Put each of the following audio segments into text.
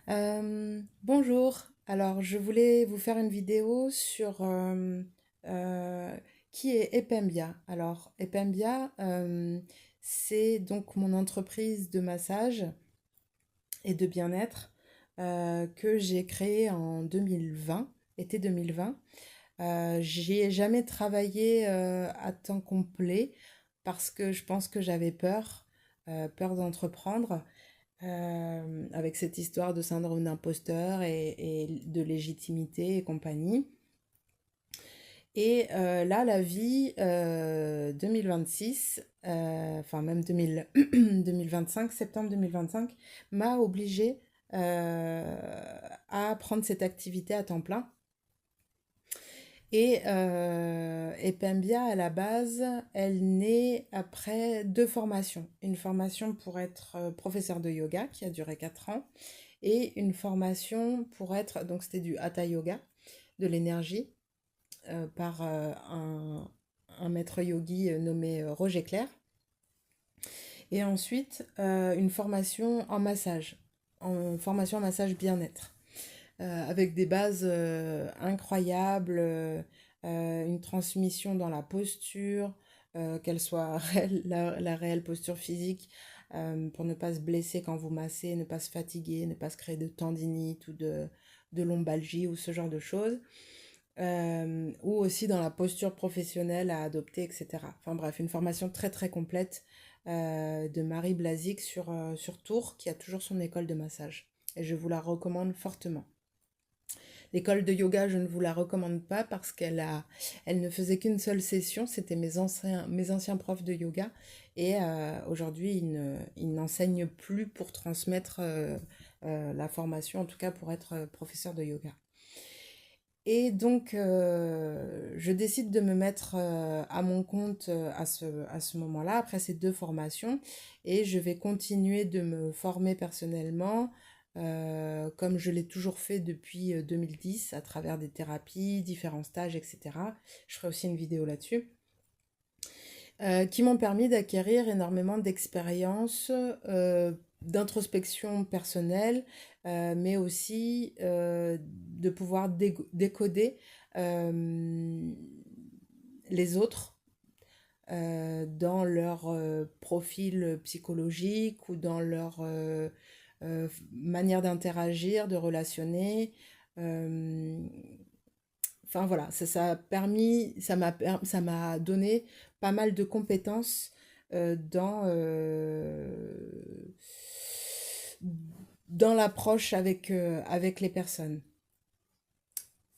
Bonjour, alors je voulais vous faire une vidéo sur euh, qui est Epembia. Alors Epembia, c'est donc mon entreprise de massage et de bien-être que j'ai créée en 2020, été 2020. J'y ai jamais travaillé à temps complet parce que je pense que j'avais peur, peur d'entreprendre avec cette histoire de syndrome d'imposteur et de légitimité et compagnie. Et là, la vie 2026, enfin même 2000 2025, septembre 2025, m'a obligée à prendre cette activité à temps plein. Et Pembia, à la base, elle naît après deux formations. Une formation pour être professeur de yoga, qui a duré 4 ans, et une formation pour être, donc c'était du Hatha Yoga, de l'énergie, par un maître yogi nommé Roger Clair. Et ensuite, une formation en formation en massage bien-être, avec des bases incroyables, une transmission dans la posture, qu'elle soit la réelle posture physique, pour ne pas se blesser quand vous massez, ne pas se fatiguer, ne pas se créer de tendinite ou de lombalgie ou ce genre de choses. Ou aussi dans la posture professionnelle à adopter, etc. Enfin bref, une formation très très complète de Marie Blazic sur Tours, qui a toujours son école de massage. Et je vous la recommande fortement. L'école de yoga, je ne vous la recommande pas parce elle ne faisait qu'une seule session. C'était mes anciens profs de yoga. Et aujourd'hui, ils n'enseignent plus pour transmettre la formation, en tout cas pour être professeur de yoga. Et donc, je décide de me mettre à mon compte à ce moment-là, après ces deux formations, et je vais continuer de me former personnellement, comme je l'ai toujours fait depuis 2010, à travers des thérapies, différents stages, etc. Je ferai aussi une vidéo là-dessus, qui m'ont permis d'acquérir énormément d'expérience, d'introspection personnelle, mais aussi de pouvoir décoder euh, les autres dans leur profil psychologique ou dans leur manière d'interagir, de relationner. Euh, Enfin voilà, ça a permis, ça m'a donné pas mal de compétences dans l'approche avec les personnes.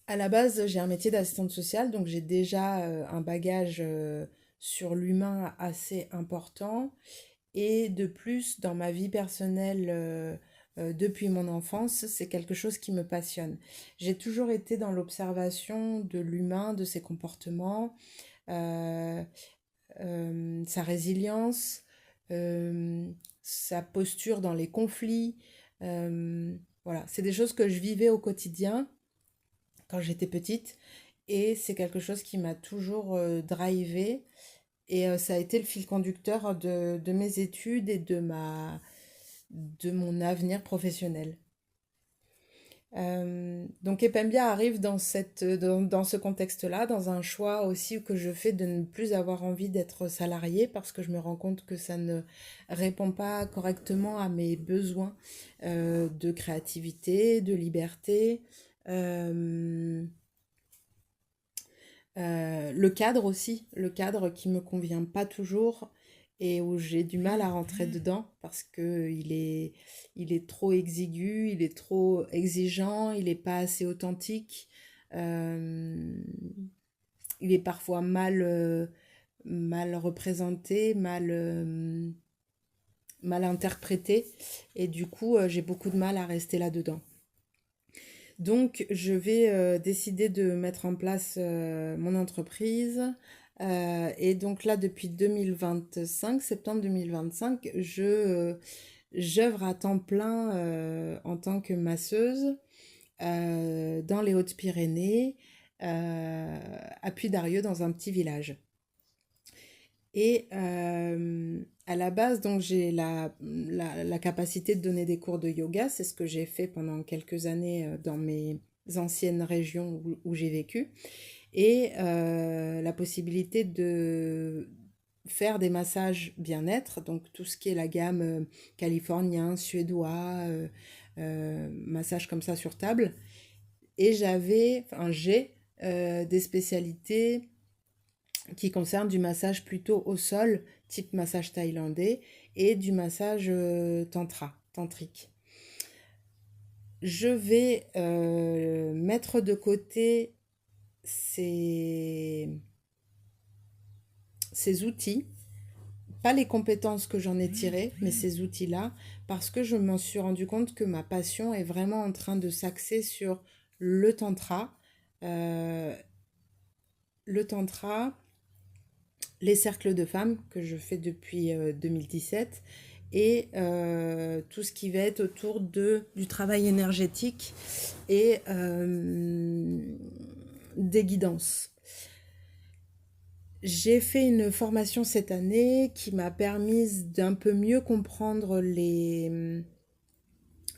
À la base, j'ai un métier d'assistante sociale, donc j'ai déjà un bagage sur l'humain assez important. Et de plus, dans ma vie personnelle, depuis mon enfance, c'est quelque chose qui me passionne. J'ai toujours été dans l'observation de l'humain, de ses comportements, euh, sa résilience, euh, sa posture dans les conflits. Voilà, c'est des choses que je vivais au quotidien quand j'étais petite et c'est quelque chose qui m'a toujours drivé et ça a été le fil conducteur de mes études et de mon avenir professionnel. Donc Epembia arrive dans ce contexte-là, dans un choix aussi que je fais de ne plus avoir envie d'être salariée parce que je me rends compte que ça ne répond pas correctement à mes besoins de créativité, de liberté. Euh, le cadre aussi, le cadre qui me convient pas toujours et où j'ai du mal à rentrer dedans parce que il est trop exigu, il est trop exigeant, il est pas assez authentique, euh, il est parfois mal représenté, mal interprété et du coup j'ai beaucoup de mal à rester là-dedans. Donc, je vais décider de mettre en place mon entreprise. Et donc là, depuis 2025, septembre 2025, j'œuvre à temps plein en tant que masseuse dans les Hautes-Pyrénées, à Puy-d'Arieux, dans un petit village. Et à la base, donc j'ai la capacité de donner des cours de yoga. C'est ce que j'ai fait pendant quelques années dans mes anciennes régions où j'ai vécu. Et la possibilité de faire des massages bien-être, donc tout ce qui est la gamme californien, suédois, massage comme ça sur table. Et j'ai des spécialités qui concernent du massage plutôt au sol, type massage thaïlandais, et du massage tantrique. Je vais mettre de côté ces, ces outils, pas les compétences que j'en ai tirées, mais ces outils-là, parce que je m'en suis rendu compte que ma passion est vraiment en train de s'axer sur le tantra, euh, le tantra, les cercles de femmes que je fais depuis 2017 et tout ce qui va être autour du travail énergétique et des guidances. J'ai fait une formation cette année qui m'a permis d'un peu mieux comprendre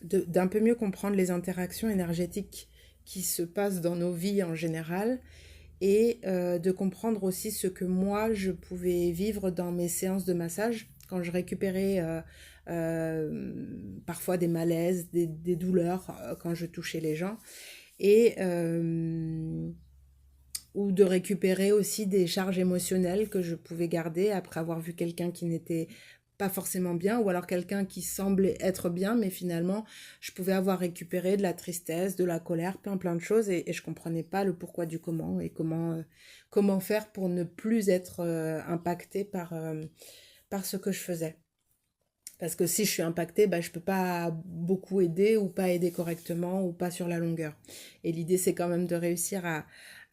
d'un peu mieux comprendre les interactions énergétiques qui se passent dans nos vies en général et de comprendre aussi ce que moi je pouvais vivre dans mes séances de massage quand je récupérais parfois des malaises, des douleurs quand je touchais les gens et ou de récupérer aussi des charges émotionnelles que je pouvais garder après avoir vu quelqu'un qui n'était pas forcément bien, ou alors quelqu'un qui semblait être bien, mais finalement, je pouvais avoir récupéré de la tristesse, de la colère, plein de choses, et je comprenais pas le pourquoi du comment, et comment faire pour ne plus être impactée par ce que je faisais. Parce que si je suis impactée, bah, je peux pas beaucoup aider ou pas aider correctement ou pas sur la longueur. Et l'idée, c'est quand même de réussir à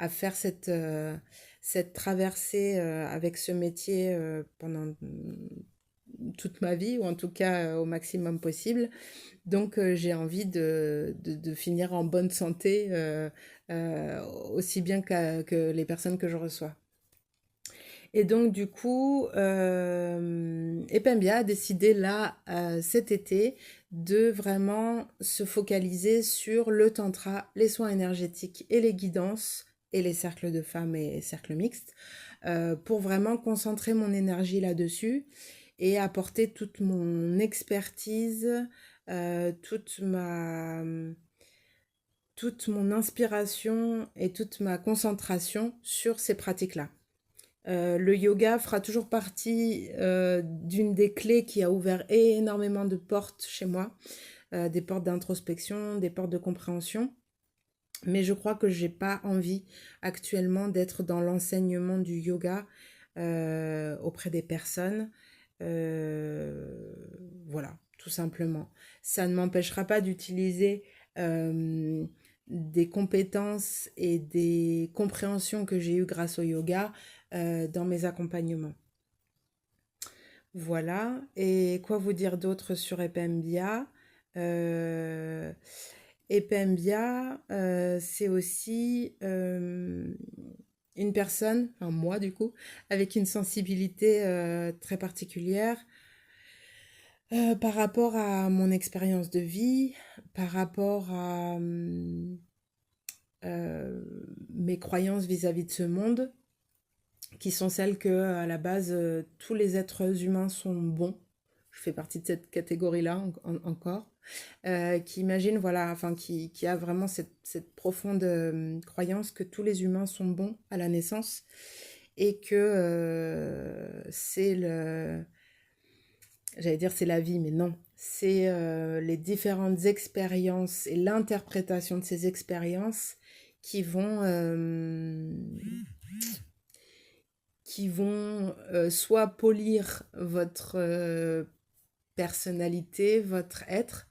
faire cette traversée avec ce métier pendant toute ma vie, ou en tout cas au maximum possible. Donc j'ai envie de finir en bonne santé, aussi bien que les personnes que je reçois. Et donc, du coup, Epembia a décidé là, cet été, de vraiment se focaliser sur le tantra, les soins énergétiques et les guidances, et les cercles de femmes et cercles mixtes, pour vraiment concentrer mon énergie là-dessus et apporter toute mon expertise, toute mon inspiration et toute ma concentration sur ces pratiques-là. Le yoga fera toujours partie d'une des clés qui a ouvert énormément de portes chez moi, des portes d'introspection, des portes de compréhension. Mais je crois que j'ai pas envie actuellement d'être dans l'enseignement du yoga auprès des personnes. Voilà, tout simplement. Ça ne m'empêchera pas d'utiliser des compétences et des compréhensions que j'ai eues grâce au yoga dans mes accompagnements. Voilà. Et quoi vous dire d'autre sur Epembia? euh, Epembia, c'est aussi une personne, enfin moi du coup, avec une sensibilité très particulière par rapport à mon expérience de vie, par rapport à mes croyances vis-à-vis de ce monde, qui sont celles que, à la base, tous les êtres humains sont bons. Je fais partie de cette catégorie-là encore. Qui imagine, voilà, enfin, qui a vraiment cette profonde croyance que tous les humains sont bons à la naissance et que j'allais dire c'est la vie, mais non, c'est les différentes expériences et l'interprétation de ces expériences qui vont, soit polir votre personnalité, votre être,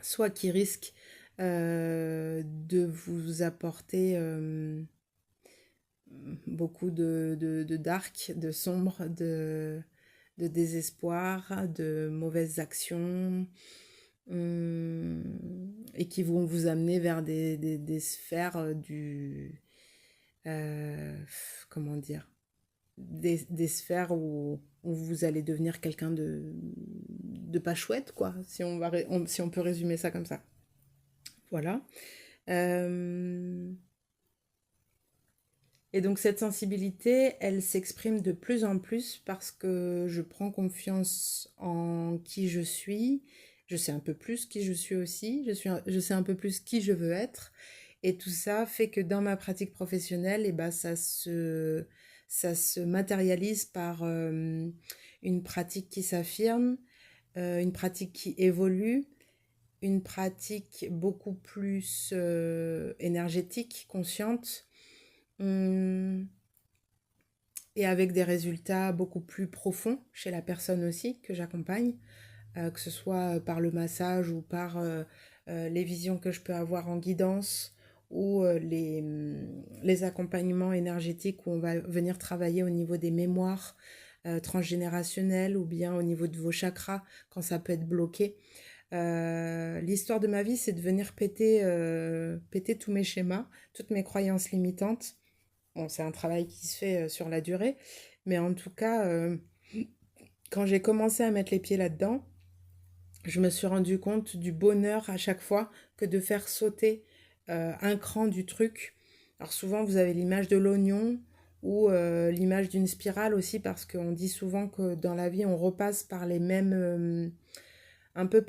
soit qui risquent de vous apporter beaucoup de dark, de sombre, de désespoir, de mauvaises actions, et qui vont vous amener vers des sphères comment dire, des sphères où vous allez devenir quelqu'un de pas chouette, quoi, si on peut résumer ça comme ça. Voilà. Euh, Et donc cette sensibilité, elle s'exprime de plus en plus parce que je prends confiance en qui je suis. Je sais un peu plus qui je suis aussi. Je sais un peu plus qui je veux être. Et tout ça fait que dans ma pratique professionnelle, eh ben, ça se matérialise par une pratique qui s'affirme, une pratique qui évolue, une pratique beaucoup plus énergétique, consciente. Hum, et avec des résultats beaucoup plus profonds chez la personne aussi que j'accompagne, que ce soit par le massage ou par les visions que je peux avoir en guidance ou les accompagnements énergétiques où on va venir travailler au niveau des mémoires transgénérationnelles ou bien au niveau de vos chakras quand ça peut être bloqué. L'histoire de ma vie, c'est de venir péter tous mes schémas, toutes mes croyances limitantes. Bon, c'est un travail qui se fait sur la durée, mais en tout cas, quand j'ai commencé à mettre les pieds là-dedans, je me suis rendu compte du bonheur à chaque fois que de faire sauter un cran du truc. Alors souvent, vous avez l'image de l'oignon ou l'image d'une spirale aussi, parce qu'on dit souvent que dans la vie, on repasse par les mêmes, un peu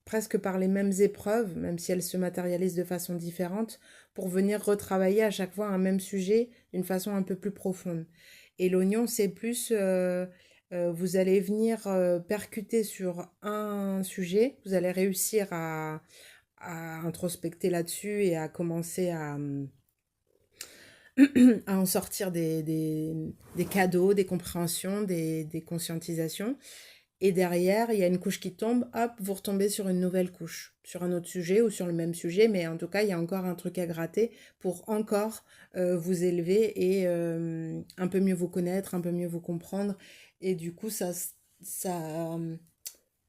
presque par les mêmes épreuves, même si elles se matérialisent de façon différente, pour venir retravailler à chaque fois un même sujet d'une façon un peu plus profonde. Et l'oignon, c'est plus, vous allez venir percuter sur un sujet, vous allez réussir à introspecter là-dessus et à commencer à en sortir des cadeaux, des compréhensions, des conscientisations. Et derrière, il y a une couche qui tombe, hop, vous retombez sur une nouvelle couche, sur un autre sujet ou sur le même sujet, mais en tout cas, il y a encore un truc à gratter pour encore vous élever et un peu mieux vous connaître, un peu mieux vous comprendre. Et du coup, ça,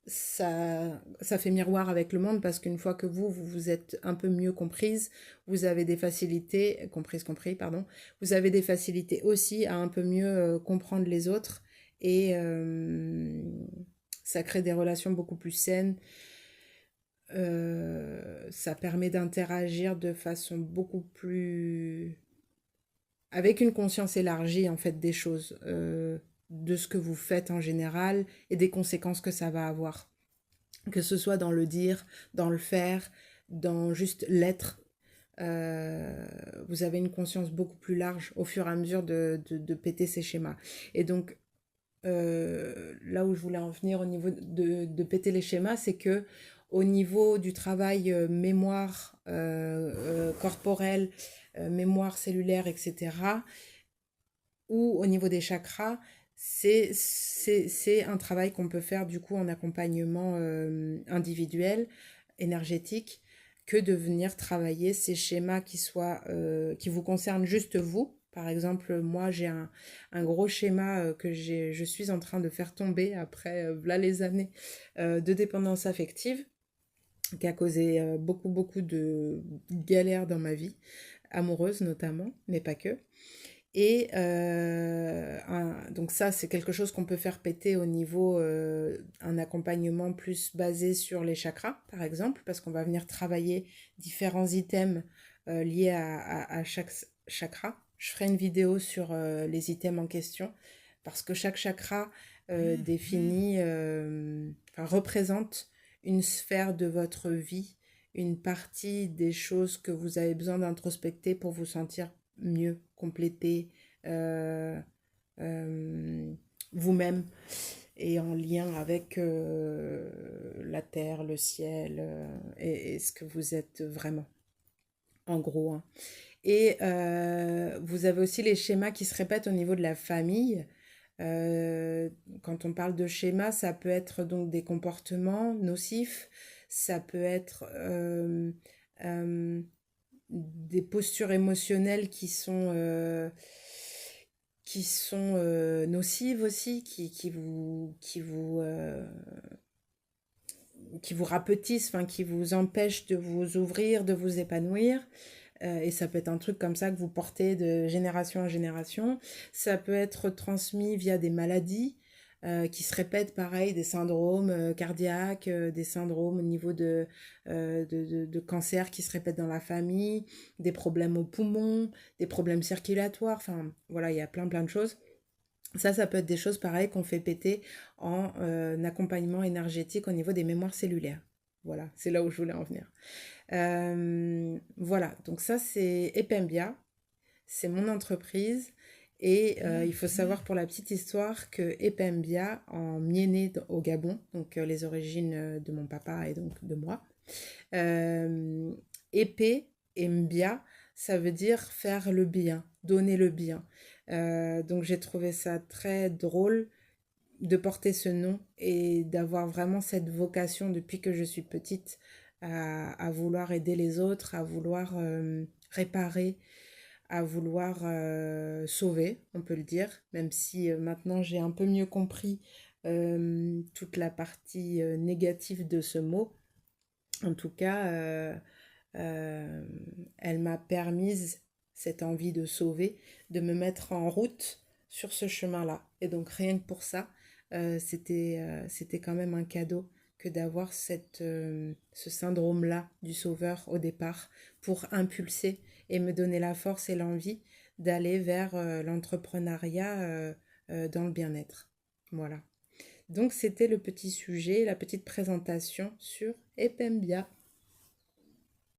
ça fait miroir avec le monde parce qu'une fois que vous êtes un peu mieux comprise, vous avez des facilités, compris, pardon, vous avez des facilités aussi à un peu mieux comprendre les autres et ça crée des relations beaucoup plus saines. Ça permet d'interagir de façon beaucoup plus avec une conscience élargie en fait des choses, de ce que vous faites en général et des conséquences que ça va avoir, que ce soit dans le dire, dans le faire, dans juste l'être. Vous avez une conscience beaucoup plus large au fur et à mesure de péter ces schémas. Et donc, là où je voulais en venir au niveau de péter les schémas, c'est que au niveau du travail mémoire corporelle, mémoire cellulaire, etc., ou au niveau des chakras, c'est un travail qu'on peut faire du coup en accompagnement individuel, énergétique, que de venir travailler ces schémas qui vous concernent juste vous. Par exemple, moi j'ai un gros schéma je suis en train de faire tomber après là les années de dépendance affective qui a causé beaucoup de galères dans ma vie, amoureuse notamment, mais pas que. Et donc ça, c'est quelque chose qu'on peut faire péter au niveau un accompagnement plus basé sur les chakras, par exemple, parce qu'on va venir travailler différents items liés à chaque chakra. Je ferai une vidéo sur les items en question, parce que chaque chakra représente une sphère de votre vie, une partie des choses que vous avez besoin d'introspecter pour vous sentir mieux, compléter euh, euh, vous-même et en lien avec la terre, le ciel et ce que vous êtes vraiment, en gros. Hein. Et vous avez aussi les schémas qui se répètent au niveau de la famille. Quand on parle de schéma, ça peut être donc des comportements nocifs, ça peut être euh, des postures émotionnelles qui sont nocives aussi, qui vous rapetissent, enfin, qui vous empêchent de vous ouvrir, de vous épanouir. Et ça peut être un truc comme ça que vous portez de génération en génération. Ça peut être transmis via des maladies qui se répètent, pareil, des syndromes cardiaques, des syndromes au niveau de cancer qui se répètent dans la famille, des problèmes aux poumons, des problèmes circulatoires, enfin voilà, il y a plein de choses. Ça peut être des choses pareilles qu'on fait péter en accompagnement énergétique au niveau des mémoires cellulaires. Voilà, c'est là où je voulais en venir. Voilà, donc ça c'est Epembia, c'est mon entreprise. Et il faut savoir pour la petite histoire que Epembia, en Miéné au Gabon, donc les origines de mon papa et donc de moi, Épée et Mbia, ça veut dire faire le bien, donner le bien. Donc j'ai trouvé ça très drôle de porter ce nom et d'avoir vraiment cette vocation depuis que je suis petite à vouloir aider les autres, à vouloir réparer, à vouloir sauver, on peut le dire, même si maintenant j'ai un peu mieux compris toute la partie négative de ce mot. En tout cas, euh, elle m'a permise, cette envie de sauver, de me mettre en route sur ce chemin-là. Et donc rien que pour ça, c'était quand même un cadeau que d'avoir ce syndrome-là du sauveur au départ pour impulser et me donner la force et l'envie d'aller vers l'entrepreneuriat dans le bien-être. Voilà. Donc c'était le petit sujet, la petite présentation sur Epembia.